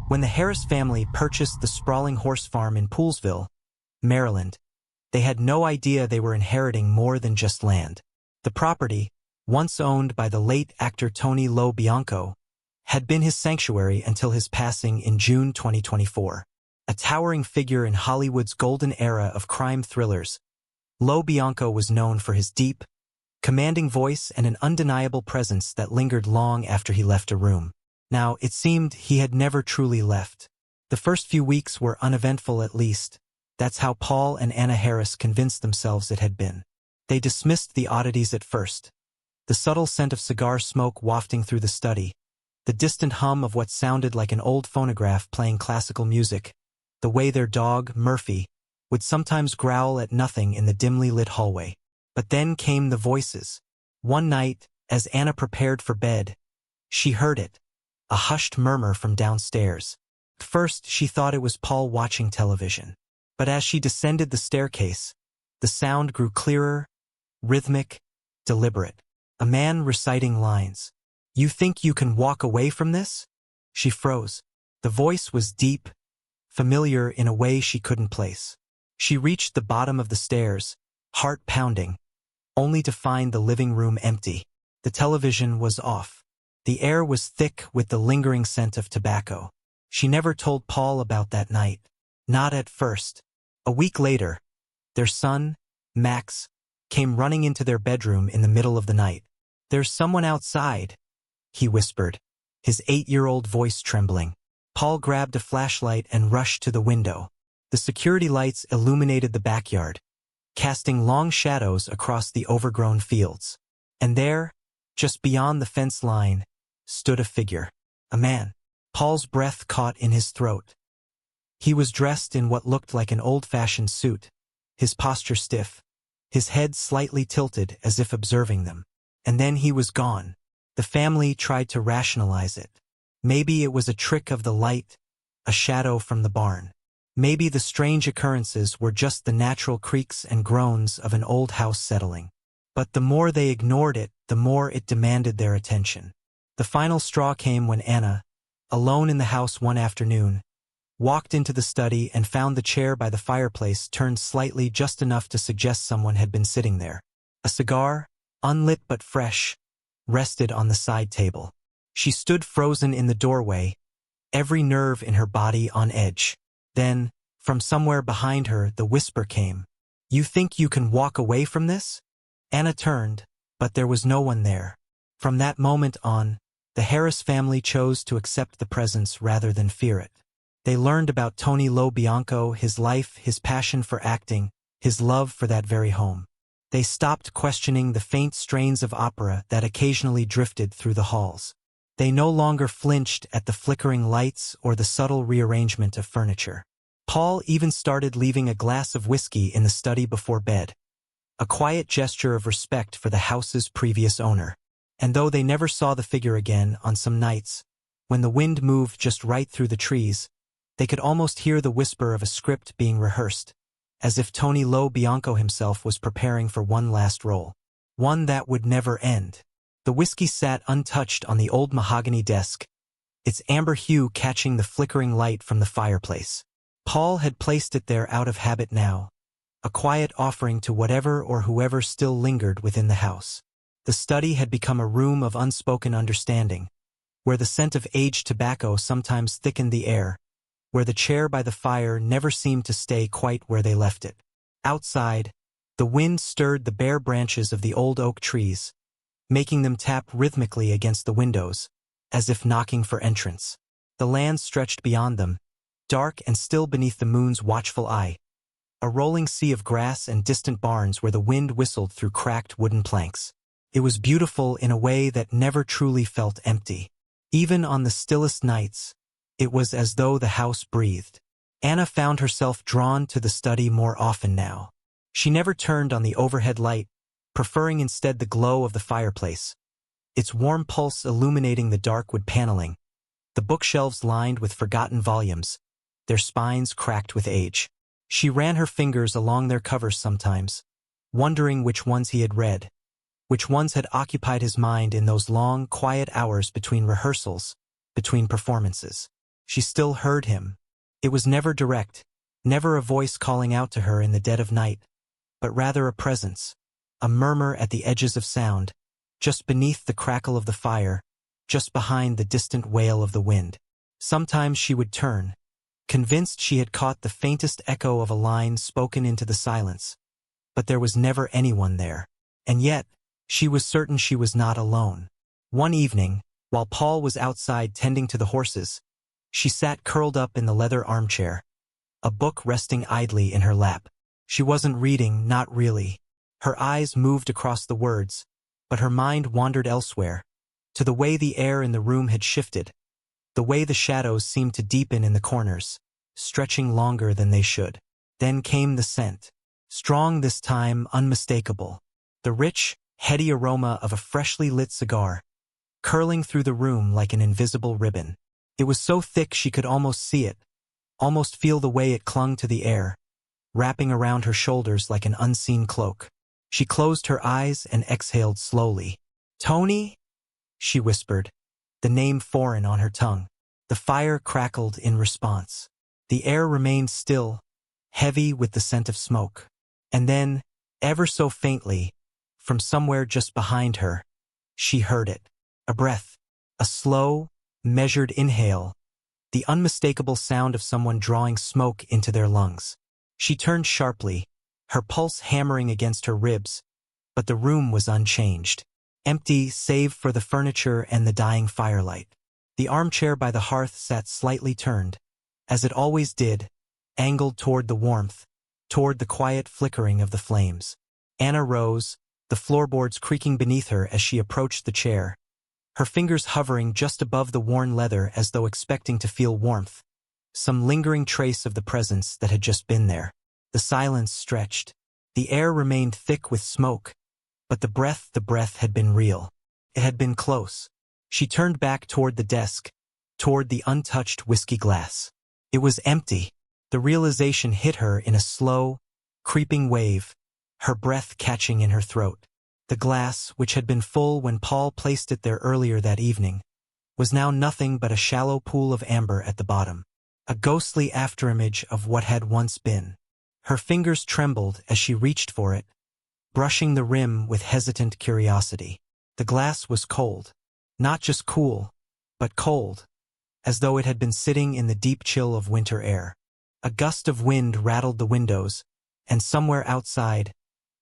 When the Harris family purchased the sprawling horse farm in Poolesville, Maryland, they had no idea they were inheriting more than just land. The property, once owned by the late actor Tony Lo Bianco, had been his sanctuary until his passing in June 2024. A towering figure in Hollywood's golden era of crime thrillers, Lo Bianco was known for his deep, commanding voice and an undeniable presence that lingered long after he left a room. Now, it seemed he had never truly left. The first few weeks were uneventful at least. That's how Paul and Anna Harris convinced themselves it had been. They dismissed the oddities at first. The subtle scent of cigar smoke wafting through the study, the distant hum of what sounded like an old phonograph playing classical music, the way their dog, Murphy, would sometimes growl at nothing in the dimly lit hallway. But then came the voices. One night, as Anna prepared for bed, she heard it, a hushed murmur from downstairs. At first, she thought it was Paul watching television. But as she descended the staircase, the sound grew clearer, rhythmic, deliberate. A man reciting lines. "You think you can walk away from this?" She froze. The voice was deep, familiar in a way she couldn't place. She reached the bottom of the stairs, heart pounding, only to find the living room empty. The television was off. The air was thick with the lingering scent of tobacco. She never told Paul about that night. Not at first. A week later, their son, Max, came running into their bedroom in the middle of the night. "There's someone outside," he whispered, his 8-year-old voice trembling. Paul grabbed a flashlight and rushed to the window. The security lights illuminated the backyard, casting long shadows across the overgrown fields. And there, just beyond the fence line, stood a figure. A man. Paul's breath caught in his throat. He was dressed in what looked like an old-fashioned suit, his posture stiff, his head slightly tilted as if observing them. And then he was gone. The family tried to rationalize it. Maybe it was a trick of the light, a shadow from the barn. Maybe the strange occurrences were just the natural creaks and groans of an old house settling. But the more they ignored it, the more it demanded their attention. The final straw came when Anna, alone in the house one afternoon, walked into the study and found the chair by the fireplace turned slightly just enough to suggest someone had been sitting there. A cigar, unlit but fresh, rested on the side table. She stood frozen in the doorway, every nerve in her body on edge. Then, from somewhere behind her, the whisper came. "You think you can walk away from this?" Anna turned, but there was no one there. From that moment on, the Harris family chose to accept the presence rather than fear it. They learned about Tony Lo Bianco, his life, his passion for acting, his love for that very home. They stopped questioning the faint strains of opera that occasionally drifted through the halls. They no longer flinched at the flickering lights or the subtle rearrangement of furniture. Paul even started leaving a glass of whiskey in the study before bed, a quiet gesture of respect for the house's previous owner. And though they never saw the figure again on some nights, when the wind moved just right through the trees, they could almost hear the whisper of a script being rehearsed, as if Tony Lo Bianco himself was preparing for one last role, one that would never end. The whiskey sat untouched on the old mahogany desk, its amber hue catching the flickering light from the fireplace. Paul had placed it there out of habit now, a quiet offering to whatever or whoever still lingered within the house. The study had become a room of unspoken understanding, where the scent of aged tobacco sometimes thickened the air, where the chair by the fire never seemed to stay quite where they left it. Outside, the wind stirred the bare branches of the old oak trees, making them tap rhythmically against the windows, as if knocking for entrance. The land stretched beyond them, dark and still beneath the moon's watchful eye, a rolling sea of grass and distant barns where the wind whistled through cracked wooden planks. It was beautiful in a way that never truly felt empty. Even on the stillest nights, it was as though the house breathed. Anna found herself drawn to the study more often now. She never turned on the overhead light, preferring instead the glow of the fireplace, its warm pulse illuminating the dark wood paneling, the bookshelves lined with forgotten volumes, their spines cracked with age. She ran her fingers along their covers sometimes, wondering which ones he had read, which ones had occupied his mind in those long, quiet hours between rehearsals, between performances. She still heard him. It was never direct, never a voice calling out to her in the dead of night, but rather a presence, a murmur at the edges of sound, just beneath the crackle of the fire, just behind the distant wail of the wind. Sometimes she would turn, convinced she had caught the faintest echo of a line spoken into the silence, but there was never anyone there. And yet, she was certain she was not alone. One evening, while Paul was outside tending to the horses, she sat curled up in the leather armchair, a book resting idly in her lap. She wasn't reading, not really. Her eyes moved across the words, but her mind wandered elsewhere, to the way the air in the room had shifted, the way the shadows seemed to deepen in the corners, stretching longer than they should. Then came the scent, strong this time, unmistakable, the rich, heady aroma of a freshly lit cigar, curling through the room like an invisible ribbon. It was so thick she could almost see it, almost feel the way it clung to the air, wrapping around her shoulders like an unseen cloak. She closed her eyes and exhaled slowly. "Tony?" she whispered, the name foreign on her tongue. The fire crackled in response. The air remained still, heavy with the scent of smoke. And then, ever so faintly, from somewhere just behind her, she heard it. A breath, a slow, measured inhale, the unmistakable sound of someone drawing smoke into their lungs. She turned sharply, her pulse hammering against her ribs, but the room was unchanged, empty save for the furniture and the dying firelight. The armchair by the hearth sat slightly turned, as it always did, angled toward the warmth, toward the quiet flickering of the flames. Anna rose, the floorboards creaking beneath her as she approached the chair, her fingers hovering just above the worn leather as though expecting to feel warmth, some lingering trace of the presence that had just been there. The silence stretched. The air remained thick with smoke, but the breath had been real. It had been close. She turned back toward the desk, toward the untouched whiskey glass. It was empty. The realization hit her in a slow, creeping wave, her breath catching in her throat. The glass, which had been full when Paul placed it there earlier that evening, was now nothing but a shallow pool of amber at the bottom, a ghostly afterimage of what had once been. Her fingers trembled as she reached for it, brushing the rim with hesitant curiosity. The glass was cold. Not just cool, but cold, as though it had been sitting in the deep chill of winter air. A gust of wind rattled the windows, and somewhere outside,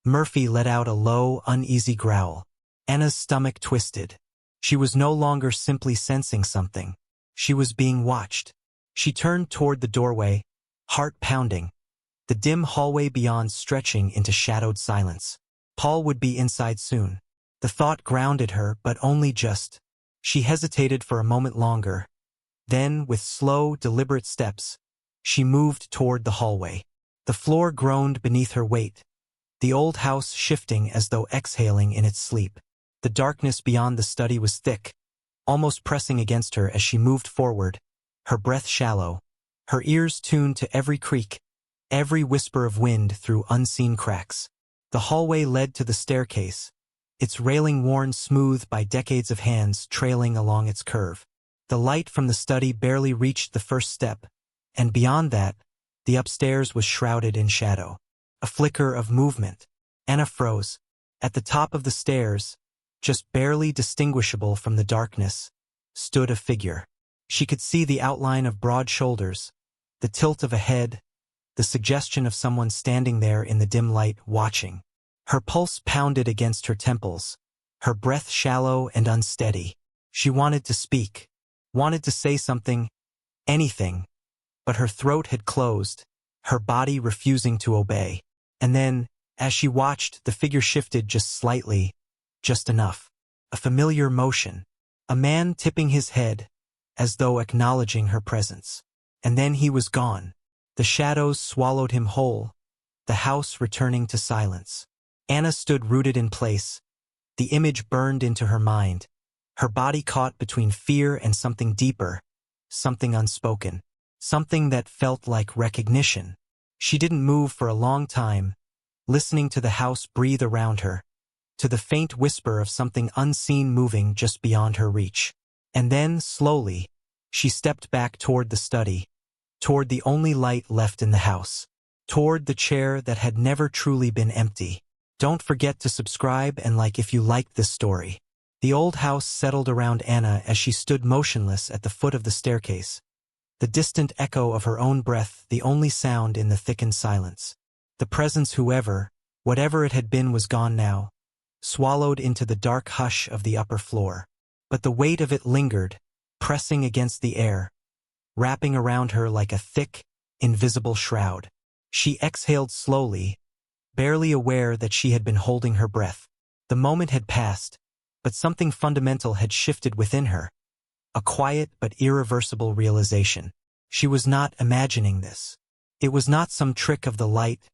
Murphy let out a low, uneasy growl. Anna's stomach twisted. She was no longer simply sensing something. She was being watched. She turned toward the doorway, heart pounding, the dim hallway beyond stretching into shadowed silence. Paul would be inside soon. The thought grounded her, but only just. She hesitated for a moment longer. Then, with slow, deliberate steps, she moved toward the hallway. The floor groaned beneath her weight, the old house shifting as though exhaling in its sleep. The darkness beyond the study was thick, almost pressing against her as she moved forward, her breath shallow, her ears tuned to every creak, every whisper of wind through unseen cracks. The hallway led to the staircase, its railing worn smooth by decades of hands trailing along its curve. The light from the study barely reached the first step, and beyond that, the upstairs was shrouded in shadow. A flicker of movement. Anna froze. At the top of the stairs, just barely distinguishable from the darkness, stood a figure. She could see the outline of broad shoulders, the tilt of a head, the suggestion of someone standing there in the dim light watching. Her pulse pounded against her temples, her breath shallow and unsteady. She wanted to speak, wanted to say something, anything, but her throat had closed, her body refusing to obey. And then, as she watched, the figure shifted just slightly, just enough. A familiar motion. A man tipping his head, as though acknowledging her presence. And then he was gone. The shadows swallowed him whole, the house returning to silence. Anna stood rooted in place. The image burned into her mind, her body caught between fear and something deeper, something unspoken, something that felt like recognition. She didn't move for a long time, listening to the house breathe around her, to the faint whisper of something unseen moving just beyond her reach. And then, slowly, She stepped back toward the study, toward the only light left in the house, toward the chair that had never truly been empty. Don't forget to subscribe and like if you liked this story. The old house settled around Anna as she stood motionless at the foot of the staircase, the distant echo of her own breath the only sound in the thickened silence. The presence whatever it had been was gone now, swallowed into the dark hush of the upper floor. But the weight of it lingered, pressing against the air, wrapping around her like a thick, invisible shroud. She exhaled slowly, barely aware that she had been holding her breath. The moment had passed, but something fundamental had shifted within her. A quiet but irreversible realization. She was not imagining this. It was not some trick of the light,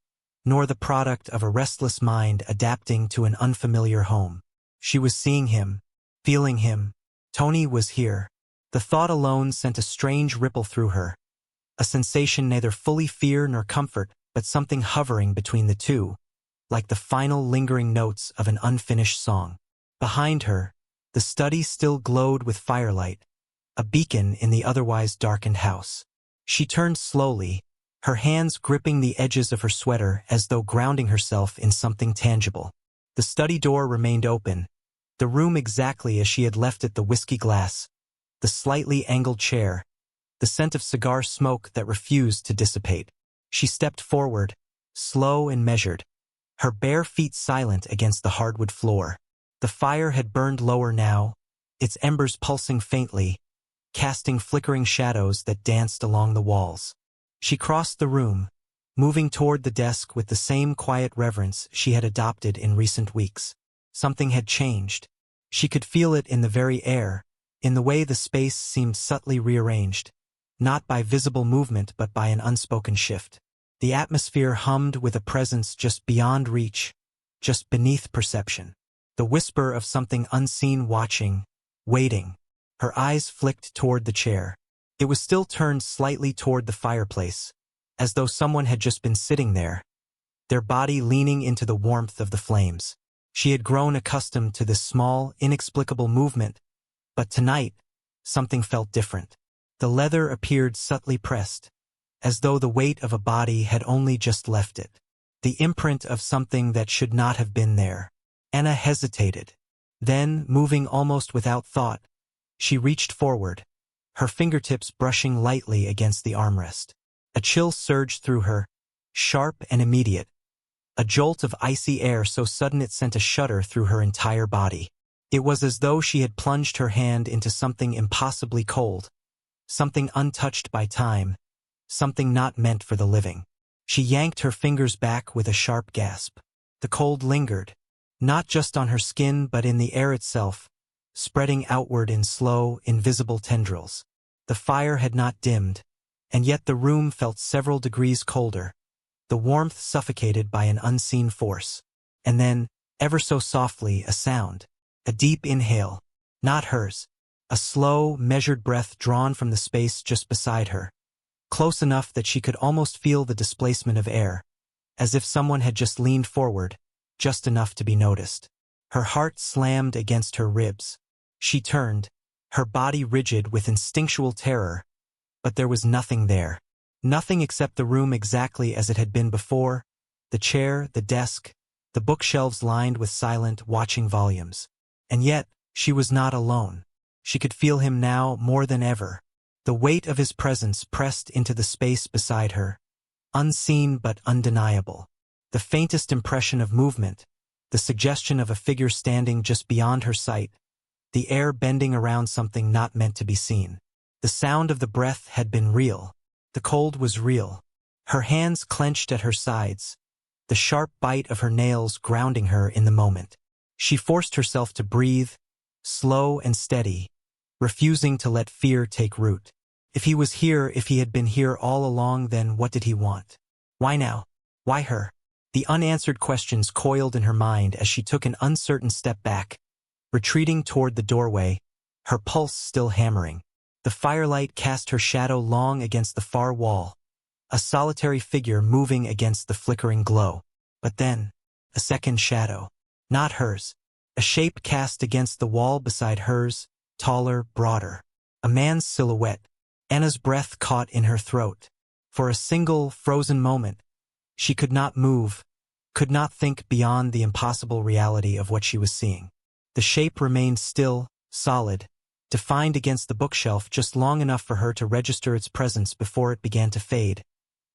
nor the product of a restless mind adapting to an unfamiliar home. She was seeing him, feeling him. Tony was here. The thought alone sent a strange ripple through her, a sensation neither fully fear nor comfort, but something hovering between the two, like the final lingering notes of an unfinished song. Behind her, the study still glowed with firelight, a beacon in the otherwise darkened house. She turned slowly, her hands gripping the edges of her sweater as though grounding herself in something tangible. The study door remained open, the room exactly as she had left it, the whiskey glass, the slightly angled chair, the scent of cigar smoke that refused to dissipate. She stepped forward, slow and measured, her bare feet silent against the hardwood floor. The fire had burned lower now, its embers pulsing faintly, casting flickering shadows that danced along the walls. She crossed the room, moving toward the desk with the same quiet reverence she had adopted in recent weeks. Something had changed. She could feel it in the very air, in the way the space seemed subtly rearranged, not by visible movement but by an unspoken shift. The atmosphere hummed with a presence just beyond reach, just beneath perception. The whisper of something unseen watching, waiting. Her eyes flicked toward the chair. It was still turned slightly toward the fireplace, as though someone had just been sitting there, their body leaning into the warmth of the flames. She had grown accustomed to this small, inexplicable movement, but tonight, something felt different. The leather appeared subtly pressed, as though the weight of a body had only just left it. The imprint of something that should not have been there. Anna hesitated. Then, moving almost without thought, she reached forward, her fingertips brushing lightly against the armrest. A chill surged through her, sharp and immediate, a jolt of icy air so sudden it sent a shudder through her entire body. It was as though she had plunged her hand into something impossibly cold, something untouched by time, something not meant for the living. She yanked her fingers back with a sharp gasp. The cold lingered, not just on her skin but in the air itself, spreading outward in slow, invisible tendrils. The fire had not dimmed, and yet the room felt several degrees colder, the warmth suffocated by an unseen force. And then, ever so softly, a sound, a deep inhale, not hers, a slow, measured breath drawn from the space just beside her, close enough that she could almost feel the displacement of air, as if someone had just leaned forward, just enough to be noticed. Her heart slammed against her ribs. She turned, her body rigid with instinctual terror, but there was nothing there. Nothing except the room exactly as it had been before, the chair, the desk, the bookshelves lined with silent, watching volumes. And yet, she was not alone. She could feel him now more than ever. The weight of his presence pressed into the space beside her, unseen but undeniable. The faintest impression of movement, the suggestion of a figure standing just beyond her sight, the air bending around something not meant to be seen. The sound of the breath had been real. The cold was real. Her hands clenched at her sides, the sharp bite of her nails grounding her in the moment. She forced herself to breathe, slow and steady, refusing to let fear take root. If he was here, if he had been here all along, then what did he want? Why now? Why her? The unanswered questions coiled in her mind as she took an uncertain step back, retreating toward the doorway, her pulse still hammering. The firelight cast her shadow long against the far wall, a solitary figure moving against the flickering glow. But then, a second shadow. Not hers. A shape cast against the wall beside hers, taller, broader. A man's silhouette. Anna's breath caught in her throat. For a single, frozen moment, she could not move, could not think beyond the impossible reality of what she was seeing. The shape remained still, solid, defined against the bookshelf just long enough for her to register its presence before it began to fade,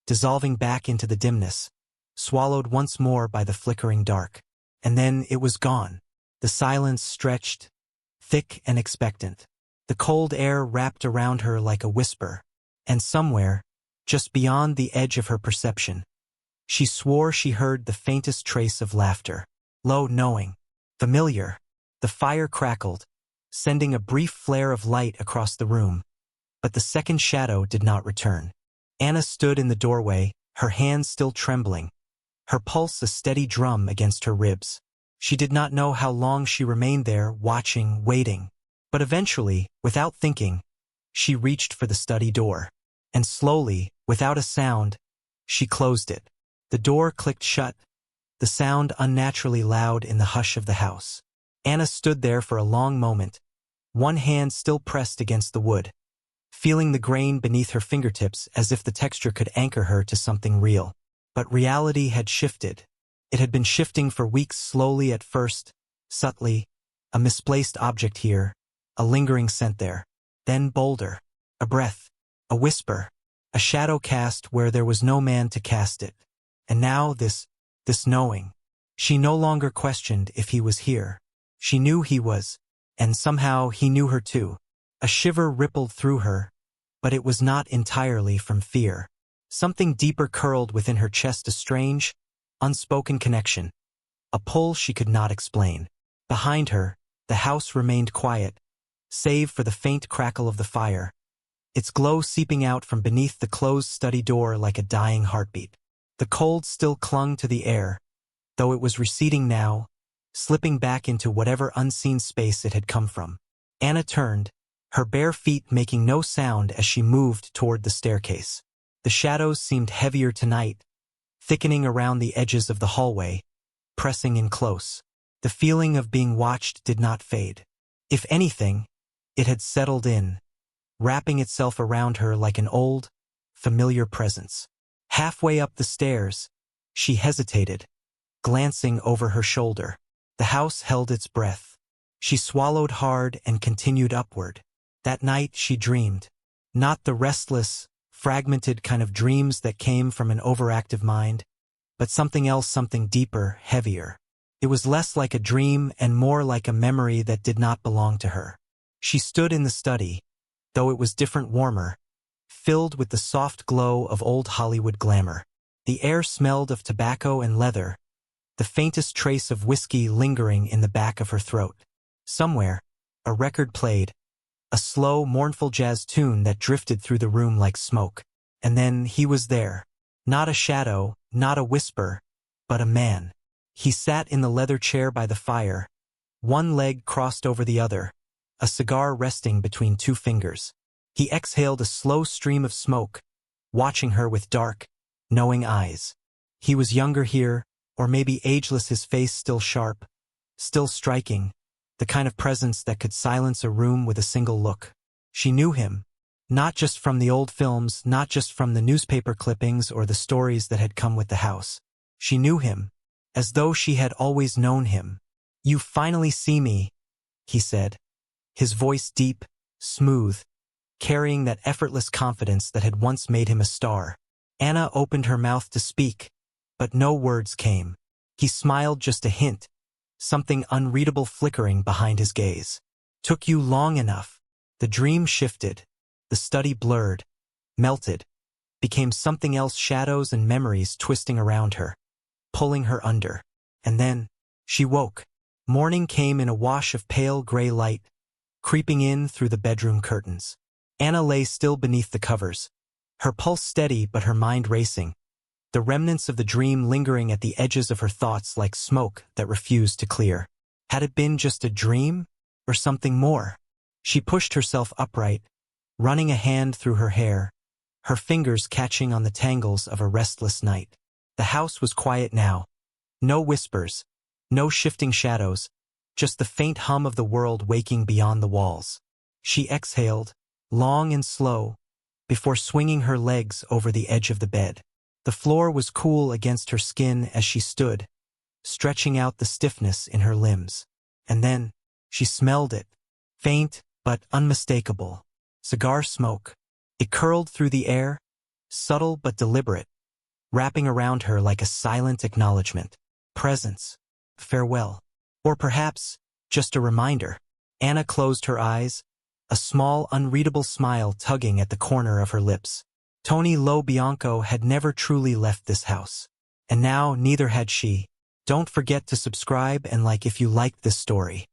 dissolving back into the dimness, swallowed once more by the flickering dark. And then it was gone. The silence stretched, thick and expectant. The cold air wrapped around her like a whisper, and somewhere, just beyond the edge of her perception, she swore she heard the faintest trace of laughter. Low, knowing, familiar. The fire crackled, sending a brief flare of light across the room, but the second shadow did not return. Anna stood in the doorway, her hands still trembling, her pulse a steady drum against her ribs. She did not know how long she remained there, watching, waiting. But eventually, without thinking, she reached for the study door. And slowly, without a sound, she closed it. The door clicked shut, the sound unnaturally loud in the hush of the house. Anna stood there for a long moment, one hand still pressed against the wood, feeling the grain beneath her fingertips as if the texture could anchor her to something real. But reality had shifted. It had been shifting for weeks, slowly at first, subtly, a misplaced object here, a lingering scent there, then bolder, a breath, a whisper, a shadow cast where there was no man to cast it. And now this knowing. She no longer questioned if he was here. She knew he was, and somehow he knew her too. A shiver rippled through her, but it was not entirely from fear. Something deeper curled within her chest, a strange, unspoken connection, a pull she could not explain. Behind her, the house remained quiet, save for the faint crackle of the fire, its glow seeping out from beneath the closed study door like a dying heartbeat. The cold still clung to the air, though it was receding now, slipping back into whatever unseen space it had come from. Anna turned, her bare feet making no sound as she moved toward the staircase. The shadows seemed heavier tonight, thickening around the edges of the hallway, pressing in close. The feeling of being watched did not fade. If anything, it had settled in, wrapping itself around her like an old, familiar presence. Halfway up the stairs, she hesitated, glancing over her shoulder. The house held its breath. She swallowed hard and continued upward. That night she dreamed. Not the restless, fragmented kind of dreams that came from an overactive mind, but something else, something deeper, heavier. It was less like a dream and more like a memory that did not belong to her. She stood in the study, though it was different, warmer, filled with the soft glow of old Hollywood glamour. The air smelled of tobacco and leather, the faintest trace of whiskey lingering in the back of her throat. Somewhere, a record played, a slow, mournful jazz tune that drifted through the room like smoke. And then he was there. Not a shadow, not a whisper, but a man. He sat in the leather chair by the fire, one leg crossed over the other, a cigar resting between two fingers. He exhaled a slow stream of smoke, watching her with dark, knowing eyes. He was younger here, or maybe ageless, his face still sharp, still striking, the kind of presence that could silence a room with a single look. She knew him, not just from the old films, not just from the newspaper clippings or the stories that had come with the house. She knew him, as though she had always known him. "You finally see me," he said, his voice deep, smooth, carrying that effortless confidence that had once made him a star. Anna opened her mouth to speak, but no words came. He smiled, just a hint, something unreadable flickering behind his gaze. "Took you long enough." The dream shifted, the study blurred, melted, became something else, shadows and memories twisting around her, pulling her under. And then, she woke. Morning came in a wash of pale gray light, creeping in through the bedroom curtains. Anna lay still beneath the covers, her pulse steady but her mind racing, the remnants of the dream lingering at the edges of her thoughts like smoke that refused to clear. Had it been just a dream, or something more? She pushed herself upright, running a hand through her hair, her fingers catching on the tangles of a restless night. The house was quiet now. No whispers, no shifting shadows, just the faint hum of the world waking beyond the walls. She exhaled, long and slow, before swinging her legs over the edge of the bed. The floor was cool against her skin as she stood, stretching out the stiffness in her limbs. And then, she smelled it, faint but unmistakable. Cigar smoke. It curled through the air, subtle but deliberate, wrapping around her like a silent acknowledgement. Presence. Farewell. Or perhaps, just a reminder. Anna closed her eyes, a small, unreadable smile tugging at the corner of her lips. Tony Lo Bianco had never truly left this house. And now neither had she. Don't forget to subscribe and like if you liked this story.